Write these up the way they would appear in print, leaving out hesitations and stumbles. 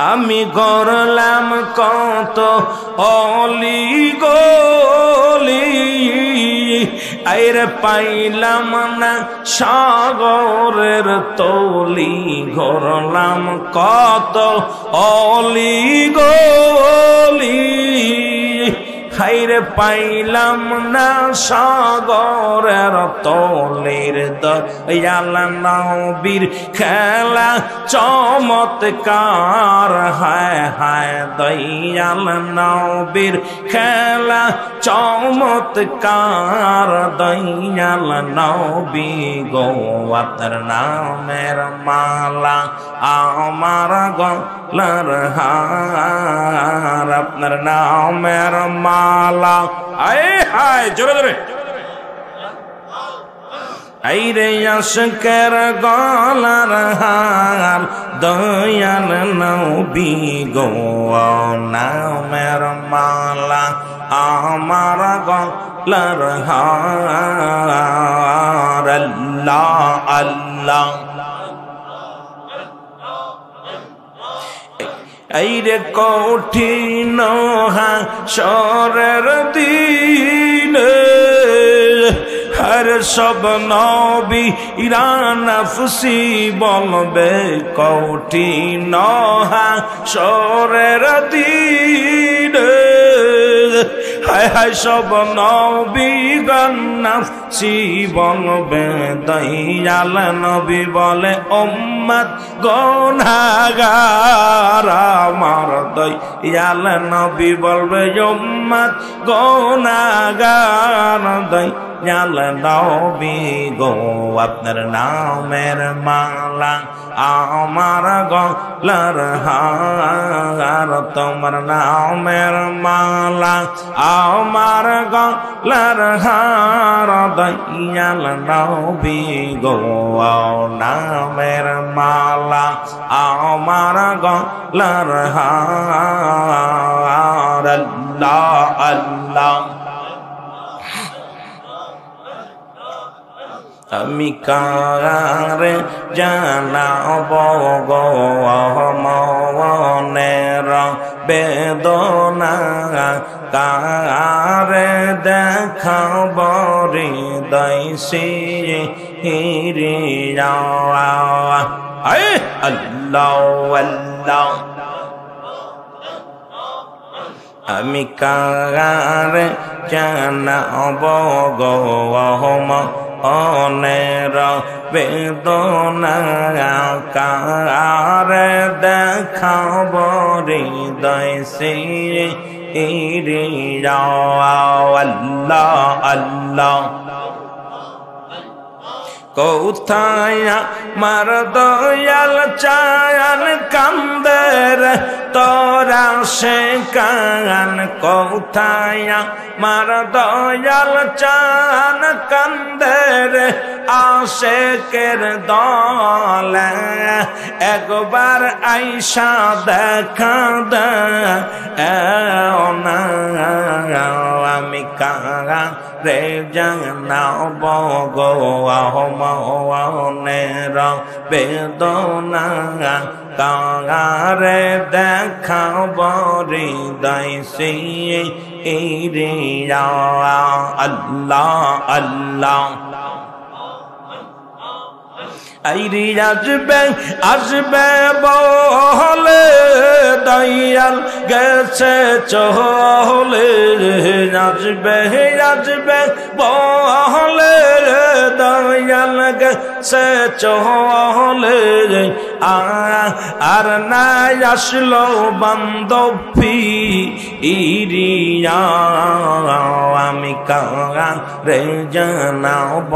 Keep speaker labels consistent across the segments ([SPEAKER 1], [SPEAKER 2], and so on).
[SPEAKER 1] আমি গড়লাম কত অলি গলি আইরে পাইলাম না সাগরের তলি গড়লাম কত অলি গলি হাইরে পাইলাম না সাগরের তলির দয়াল নবীর খেলা চমৎকার হায় হায় দয়াল নবীর খেলা চমৎকার দয়াল নবী গো আপনার নামের মালা আমার গলার হার আপনার নামের মালা আয় হায় জোরে জোরে আইরে আশকের গলার হার দয়াল নবী গো নামের মালা আমার গলার হার আল্লাহ আল্লাহ আইরে কঠিন হাসরের দিনে হর সব নবী নাফসি বলবে কঠিন হাসরের দিনে হায় হায় সব নবী নাফসি বলবে দয়াল নবী বলে উম্মত গুনাহগার আমার দয়াল নবী বলবে উম্মত গুনাহগার দয়াল নবী গো আপনার নামের মালা আমার গলার হার তোমার নামের মালা আমার গলার হার দয়াল নবী গো নামের মালা আমার গলার হার আল্লাহ আল্লাহ আমি কারে জানাব গো মনের বেদনা কারে দেখাব হৃদয় সিরিয়া আল্লাহ আল্লাহ আমি কারে জানাব গো অনের বেদনা কারে দেখাব হৃদয় সিরিয়া আল্লাহ আল্লাহ কোথায় মার দয়াল চায়ন কান্দের তোরা সে কান কোথায় মার দয়াল চায়ন কান্দের আশেকের দল একবার আইসা দেখা দে আমি কারা রে জানাব গো মনের বেদনা কারে দেখাব হৃদয় সিরিয়া আল্লাহ আল্লাহ আইরি আসবে আসবে বলে দয়াল গেছে চলে আসবে আসবে বলে দয়াল গেছে চলে আর না আসলো বান্ধবী ইরিয়া আমি কারে জানাব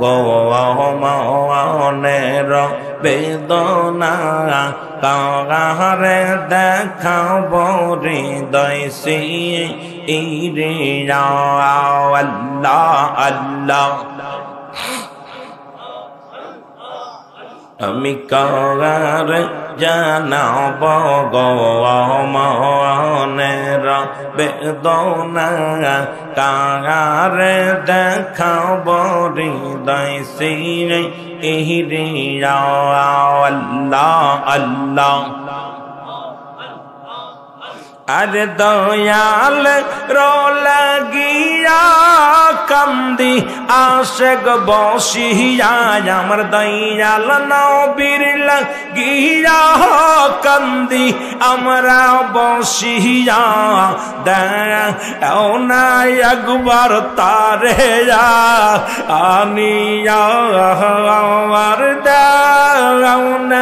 [SPEAKER 1] গো মনের বেদনা কারে দেখাব হৃদয় সিরিয়া আল্লাহ আল্লাহ আমি কারে জানাব গো মনের বেদনা কারে দেখাব হৃদয় সিরিয়া আল্লাহ আল্লাহ আরে দয়াল রো লাগিয়া কান্দি আশেক বসিয়া আমার দয়াল নবীর লাগিয়া কান্দি আমরা বসিয়া দেও না একবার তারে আনিয়া আর দেও না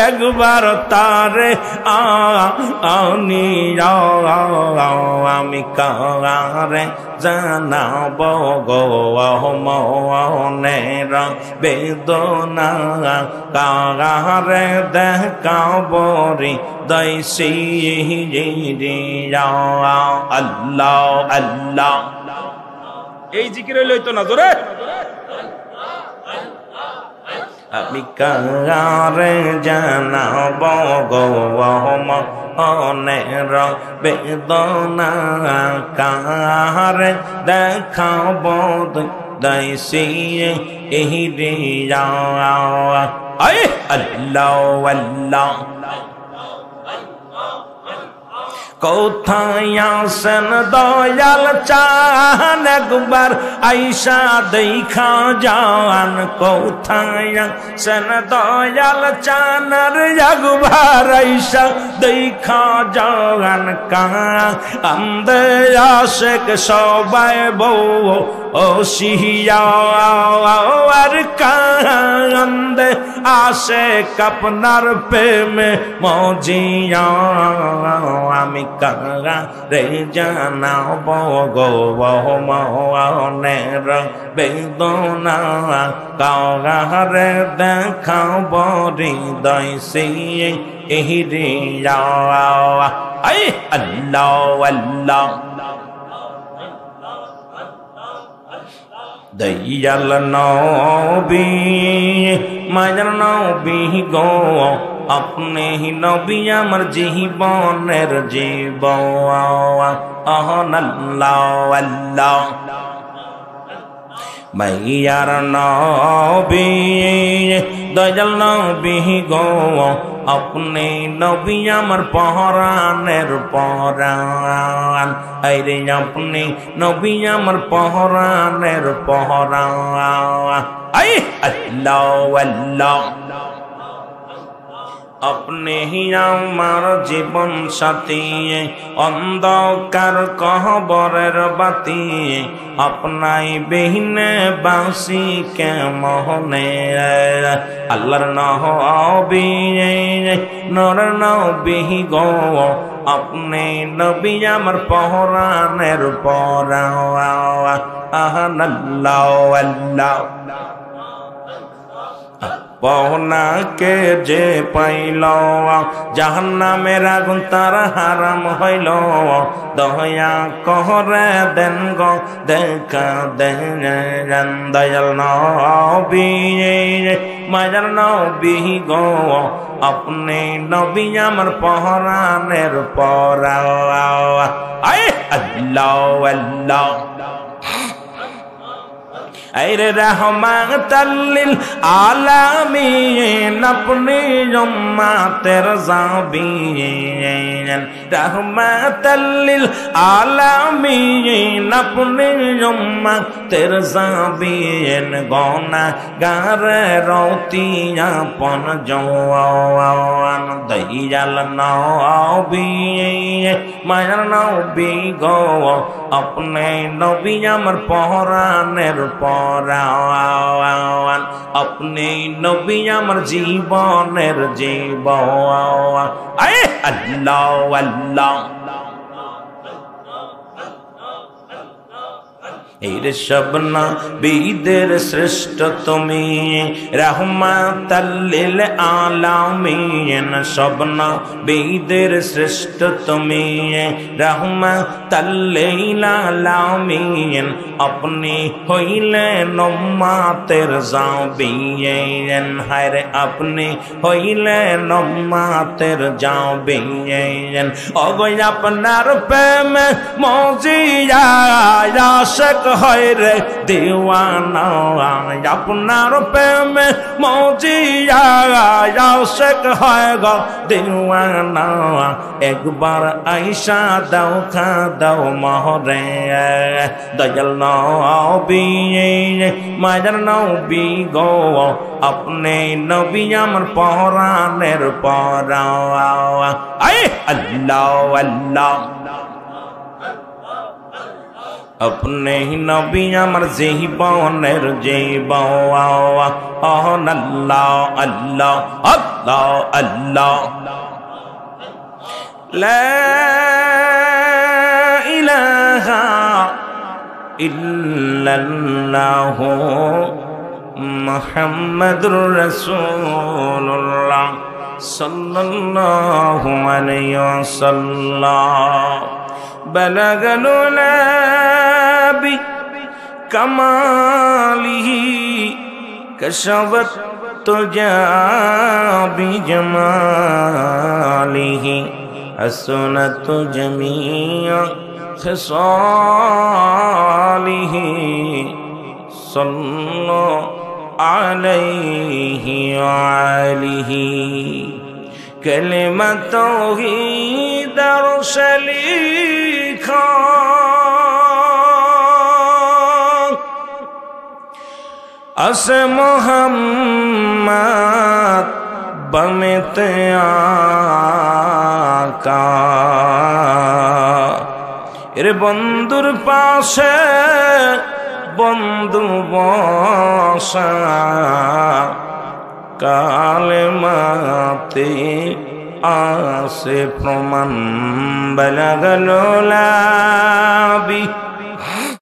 [SPEAKER 1] একবার তারে আনিয়া আমি কারে জানাব গো মনের বেদনা কারে দেখাব দৈসি আল্লাহ আল্লাহ। এই জিকির লইতো না জোরে। আমি কারে জানাব গো মনের বেদনা কারে দেখাব দৈসি আল্লাহ আল্লাহ। কোথায় আসেন দয়াল চান একবার আইসা দেখা যান, কোথায় আসেন দয়াল চান একবার আইসা দেখা যান। কান্দে আশেক সবাই বউ ও সিয়া আর কান্দে আশেক আপনার প্রেমে মজিয়া আমি কারে জানাব গো মনের বেদনা কারে দেখাব হৃদয় সিয়া আল্লাহ আল্লাহ। দয়াল নবী মায়ার নবী গো আপনি নবী আমার জীবনের জীবন আল্লাহ আল্লাহ। মাইয়ার নবী দয়াল নবী গো আপনি নবী আমার পহরানের পহরান, আরে আপনি নবী আমার পহরানের পহরান আল্লাহ আল্লাহ। আপনি আমার জীবন সাথী অন্ধকার কবরের বাতি, আপনাই বিহীনে বাঁশি কেমনে আল্লাহর নবী নূর নবী গো আপনি নবী আমার পহরানের পহরান আল্লাহ আল্লাহ। পহনাকে যে পাইল জাহান্নামের আগুন তার হারাম হইল, দয়া করে দেন গো দেখা দেন দয়াল নবী মায়ার নবী গো আপনি নবী আমার পহরানের পহরান আল্লাহ আল্লাহ। আরে রহমাতাল লিল আলামিন আপনি উম্মতের জাবিন, রহমাতাল লিল আলামিন আপনি উম্মতের জাবিন গুনাহগার রতিয়া পন জওয়ান দয়াল নবী মায়ার নবী গো আপনি নবী আমার পহরানের পহরান, আপনি নবী আমার জীবনের জীবন আল্লাহ আল্লাহ। এর সবনা বিদের শ্রেষ্ঠ তুমি রহমাতাল লিল আলামিন, সবনা বিদের শ্রেষ্ঠ তুমি রহমাতাল লিল আলামিন আপনি হইলেন উম্মতের জাবিন, হায়রে আপনি হইলেন উম্মতের জাবিন। ওগো আপনার প্রেমে মজিয়া আশিক হয় রে দিওয়ানা আপনার প্রেমে মজিয়া আশেক হয় গো দিওয়ানা একবার আইসা দাও খা দাও মহরে দয়াল নবী মায়ার নবী গো আপনি নবী আমার পরাণের পরা আয় আল্লাহ আল্লাহ अपने नबी अमर जीवनेर जीवन अल्लाह अल्लाह अल्लाह अल्लाह ला इलाहा इल्लल्लाह मुहम्मदुर रसूलुल्लाह सल्लल्लाहु अलैहि वसल्लम बलगल उला कमालिह कशवत तुजा बिजमालिह हसनत जमीअ खिसालिह सल्लल्लाहु अलैहि वालिहि कलिमत तौहीद रसलिखा अस मोहम्मद बमित आका এর বন্ধুর পাশে বন্ধু বসা কালেমাতে আসে প্রমাণ বলগল লাবি